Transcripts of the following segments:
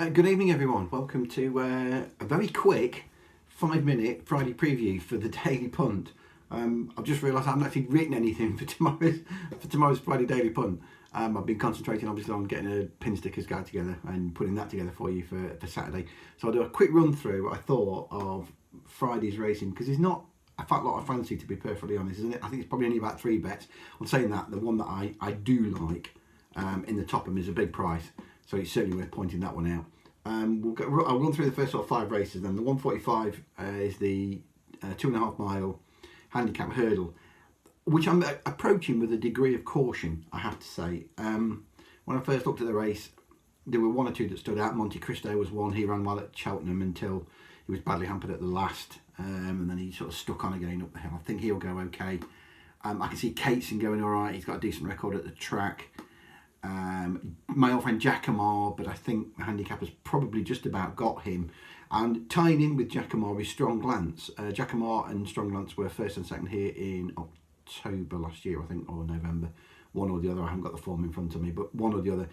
Good evening, everyone. Welcome to a very quick 5-minute Friday preview for the Daily Punt. I've just realised I haven't actually written anything for tomorrow's Friday Daily Punt. I've been concentrating obviously on getting a pin stickers guide together and putting that together for you for Saturday. So I'll do a quick run through what I thought of Friday's racing, because it's not a fat lot of fancy, to be perfectly honest, isn't it? I think it's probably only about 3 bets. On saying that, the one that I do like in the top of them is a big price. So it's certainly worth pointing that one out. I'll run through the first sort of 5 races then. The 145 is the 2.5 mile handicap hurdle, which I'm approaching with a degree of caution, I have to say. When I first looked at the race, there were 1 or 2 that stood out. Monte Cristo was one. He ran well at Cheltenham until he was badly hampered at the last, and then he sort of stuck on again up the hill. I think he'll go okay. I can see Cateson going all right. He's got a decent record at the track. My old friend Jackamar, but I think the handicap has probably just about got him. And tying in with Jackamar is Strong Glance. Jackamar and Strong Glance were first and second here in October last year, I think, or November, one or the other. I haven't got the form in front of me, but one or the other.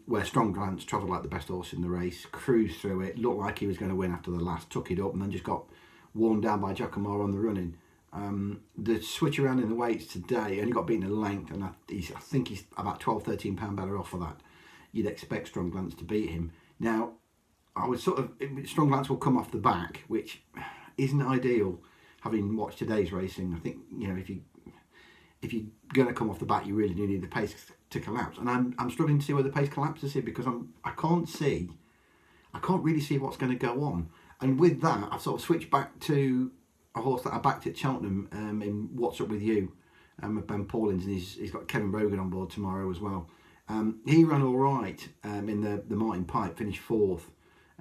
Where Strong Glance travelled like the best horse in the race, cruised through it, looked like he was going to win after the last, took it up, and then just got worn down by Jackamar on the running. The switch around in the weights today only got beaten a length, and I think he's about £12-13 better off for that. You'd expect Strong Glance to beat him. Now, I would Strong Glance will come off the back, which isn't ideal. Having watched today's racing, I think if you're going to come off the back, you really do need the pace to collapse. And I'm struggling to see where the pace collapses here, because I can't really see what's going to go on. And with that, I've sort of switched back to a horse that I backed at Cheltenham in What's Up With You with Ben Paulins, and he's got Kevin Brogan on board tomorrow as well. He ran all right in the Martin Pipe, finished 4th.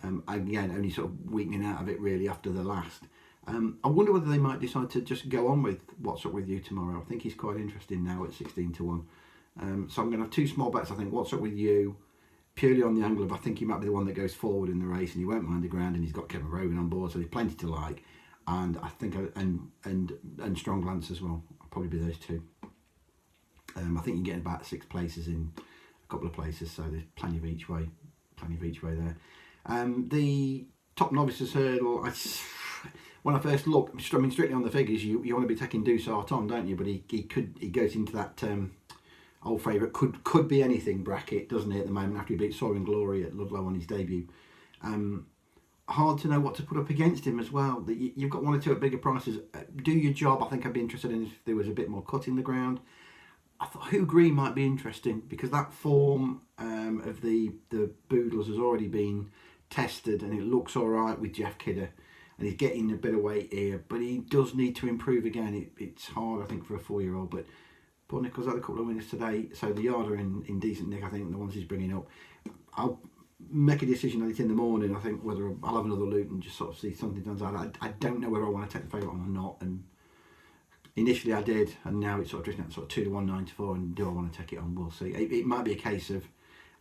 Again, only sort of weakening out of it really after the last. I wonder whether they might decide to just go on with What's Up With You tomorrow. I think he's quite interesting now at 16 to 1. So I'm going to have 2 small bets. I think What's Up With You, purely on the angle of I think he might be the one that goes forward in the race, and he won't mind the ground, and he's got Kevin Brogan on board, so there's plenty to like. And I think and Strong Glance as well. I'll probably be those 2. I think you get about 6 places in a couple of places, so there's plenty of each way there. The top novices hurdle, when I first looked, I mean, strictly on the figures, you want to be taking Dusart on, don't you? But he goes into that old favourite could be anything bracket, doesn't he, at the moment, after he beat Soaring Glory at Ludlow on his debut. Hard to know what to put up against him as well. You've got 1 or 2 at bigger prices. Do your job. I think I'd be interested in if there was a bit more cut in the ground. I thought Who Green might be interesting, because that form of the Boodles has already been tested, and it looks all right with Jeff Kidder, and he's getting a bit of weight here, but he does need to improve again. It's hard, I think, for a 4-year-old, but Paul Nicholls had a couple of winners today, so the yard are in decent nick, I think, the ones he's bringing up. I'll make a decision on it in the morning, I think, whether I'll have another look and just sort of see something turns out. I don't know whether I want to take the favourite on or not, and initially I did, and now it's sort of drifting out sort of 2 to 1, 9 to 4, and do I want to take it on? We'll see. It might be a case of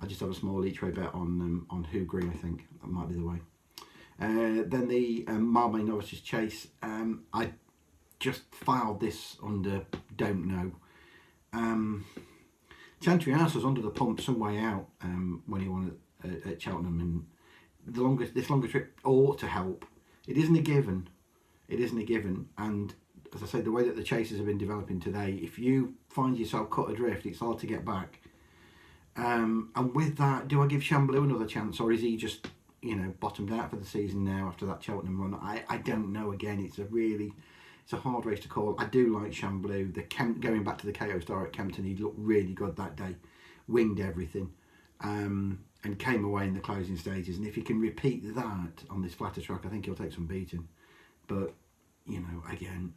I just have a small each way bet on Who Green. I think that might be the way. Then the Marmain Novices Chase. I just filed this under don't know. Chantry House was under the pump some way out when he won at Cheltenham, and this longer trip ought to help. It isn't a given. And as I say, the way that the chases have been developing today, if you find yourself cut adrift, it's hard to get back. And with that, do I give Chamblou another chance, or is he just bottomed out for the season now after that Cheltenham run? I don't know. Again, it's a hard race to call. I do like Chamblou. Going back to the KO Star at Kempton, he looked really good that day, winged everything, and came away in the closing stages. And if he can repeat that on this flatter track, I think he'll take some beating. But again,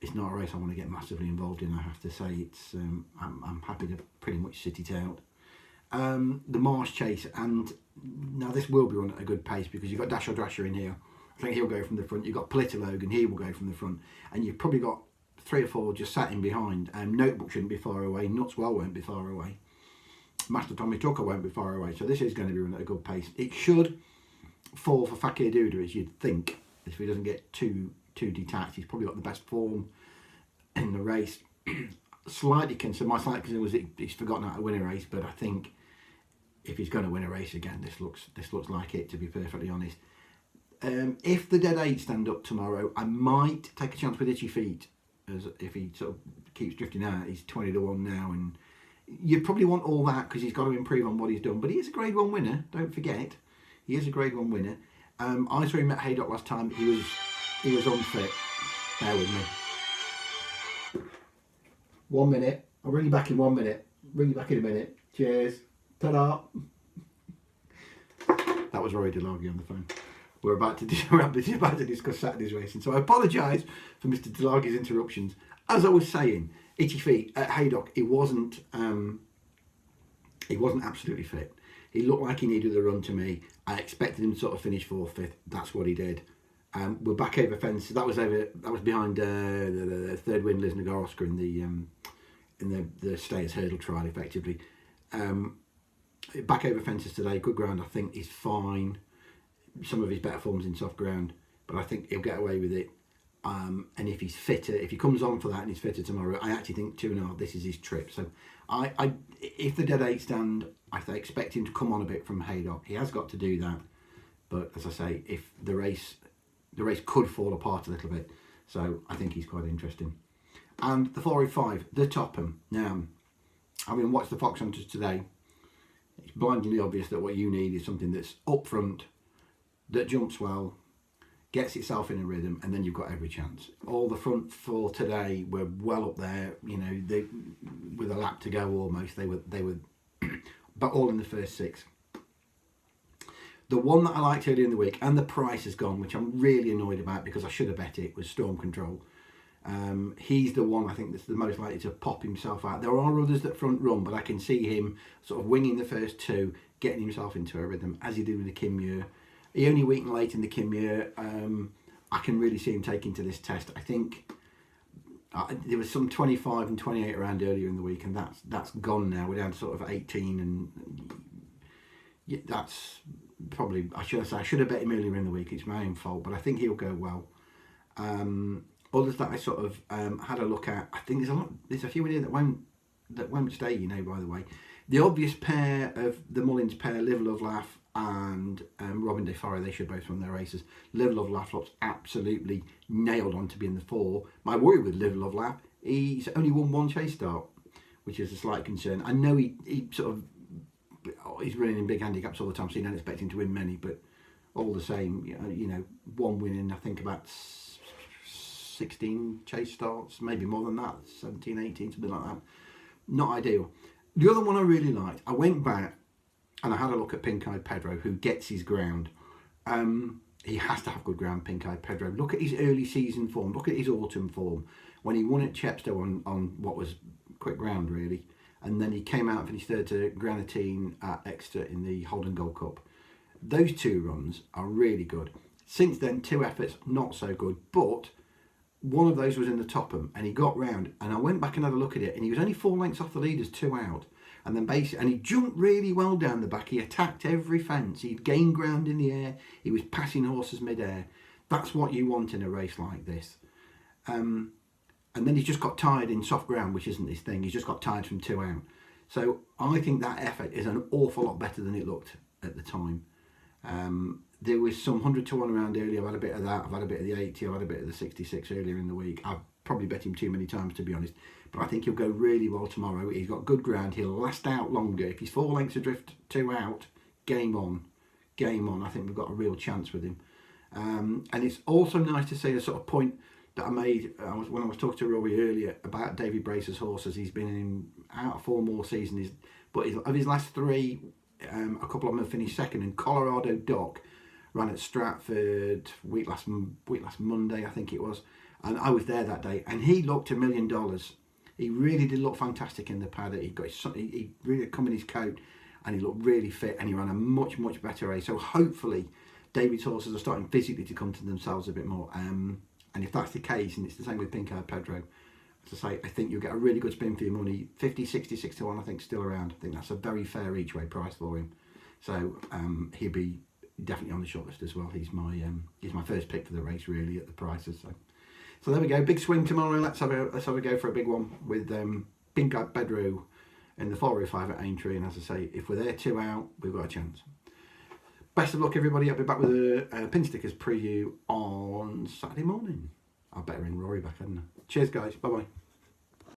it's not a race I want to get massively involved in. I have to say, it's I'm happy to pretty much sit it out. The Marsh Chase, and now this will be run at a good pace, because you've got Dash or Drasher in here. I think he'll go from the front. You've got Politolog, and he will go from the front, and you've probably got 3 or 4 just sat in behind. Notebook shouldn't be far away. Nutswell won't be far away. Master Tommy Tucker won't be far away. So this is going to be run at a good pace. It should fall for Fakir Duda, as you'd think, if he doesn't get too detached. He's probably got the best form in the race. My slight concern was he's forgotten how to win a race, but I think if he's going to win a race again, this looks like it, to be perfectly honest. If the Dead 8 stand up tomorrow, I might take a chance with Itchy Feet, as if he sort of keeps drifting out. He's 20 to 1 now, and you probably want all that because he's got to improve on what he's done. But he is a Grade 1 winner, don't forget. He is a Grade 1 winner. I saw him at Haydock last time. He was unfit. Bear with me. 1 minute. I'll ring you back in 1 minute. Ring you back in a minute. Cheers. Ta-da. That was Rory DeLargy on the phone. We're about to discuss Saturday's racing. So I apologise for Mr. DeLargy's interruptions. As I was saying, Itchy Feet at Haydock, he wasn't absolutely fit. He looked like he needed a run to me. I expected him to sort of finish 4th, 5th. That's what he did. We're back over fence. That was behind the third win, Liz Nagorska in the Stayers Hurdle trial, effectively. Back over fences today. Good ground, I think, is fine. Some of his better forms in soft ground, but I think he'll get away with it. And if he's fitter, if he comes on for that and he's fitter tomorrow, I actually think 2.5. This is his trip. So, if the Dead 8 stand, I expect him to come on a bit from Haydock. He has got to do that, but as I say, if the race could fall apart a little bit, so I think he's quite interesting. And the 405, the Topham. Now, having watched the Fox Hunters today, it's blindingly obvious that what you need is something that's up front, that jumps well, gets itself in a rhythm, and then you've got every chance. All the front four today were well up there, you know, with a lap to go almost. They were but all in the first 6. The one that I liked earlier in the week, and the price has gone, which I'm really annoyed about because I should have bet it, was Storm Control. He's the one I think that's the most likely to pop himself out. There are others that front run, but I can see him sort of winging the first 2, getting himself into a rhythm, as he did with the Kinmuir. He only weakened late in the Kinmuir. I can really see him taking to this test. I think there was some 25 and 28 around earlier in the week, and that's gone now. We're down to sort of 18, and that's probably, I should have bet him earlier in the week. It's my own fault, but I think he'll go well. Others that I sort of had a look at, I think there's a few in here that won't stay, you know, by the way. The obvious pair of the Mullins pair, Live Love Laugh and Robin De Faro, they should both run their races. Live Love Laugh looks absolutely nailed on to be in the 4. My worry with Live Love Laugh, he's only won 1 chase start, which is a slight concern. I know he sort of, he's running in big handicaps all the time, so you don't expect him to win many, but all the same, you know, 1 win in I think about 16 chase starts, maybe more than that, 17, 18, something like that. Not ideal. The other one I really liked, I went back and I had a look at Pink Eyed Pedro, who gets his ground. He has to have good ground, Pink Eyed Pedro. Look at his early season form, look at his autumn form. When he won at Chepstow on what was quick ground, really. And then he came out and finished 3rd to Granatine at Exeter in the Holden Gold Cup. Those 2 runs are really good. Since then, 2 efforts, not so good, but one of those was in the Topham, and he got round, and I went back and had a look at it, and he was only 4 lengths off the leaders, 2 out, and then and he jumped really well down the back. He attacked every fence. He'd gained ground in the air. He was passing horses mid-air. That's what you want in a race like this. And then he's just got tired in soft ground, which isn't his thing. He's just got tired from 2 out. So I think that effort is an awful lot better than it looked at the time. There was some 100 to 1 around earlier. I've had a bit of that. I've had a bit of the 80. I've had a bit of the 66 earlier in the week. I've probably bet him too many times, to be honest. But I think he'll go really well tomorrow. He's got good ground. He'll last out longer. If he's 4 lengths adrift, 2 out, game on. Game on. I think we've got a real chance with him. And it's also nice to see the sort of point that I made when I was talking to Rory earlier about David Bracer's horses. He's been out of form all season. But of his last 3, a couple of them have finished second. And Colorado Doc ran at Stratford week last Monday, I think it was, and I was there that day, and he looked $1 million. He really did look fantastic in the paddock. He really come in his coat, and he looked really fit, and he ran a much better race. So hopefully, David's horses are starting physically to come to themselves a bit more. And if that's the case, and it's the same with Pink Eyed Pedro, as I say, I think you'll get a really good spin for your money. 50, 66 to 1, I think, still around. I think that's a very fair each way price for him. So he'll be definitely on the shortlist as well. He's my first pick for the race, really, at the prices. So there we go, big swing tomorrow. Let's have a go for a big one with Pink Eyed Pedro in the 405 at Aintree, and as I say, if we're there 2 out, we've got a chance. Best of luck, everybody. I'll be back with a pin stickers preview on Saturday morning. I better ring Rory back, hadn't I? Cheers, guys. Bye bye.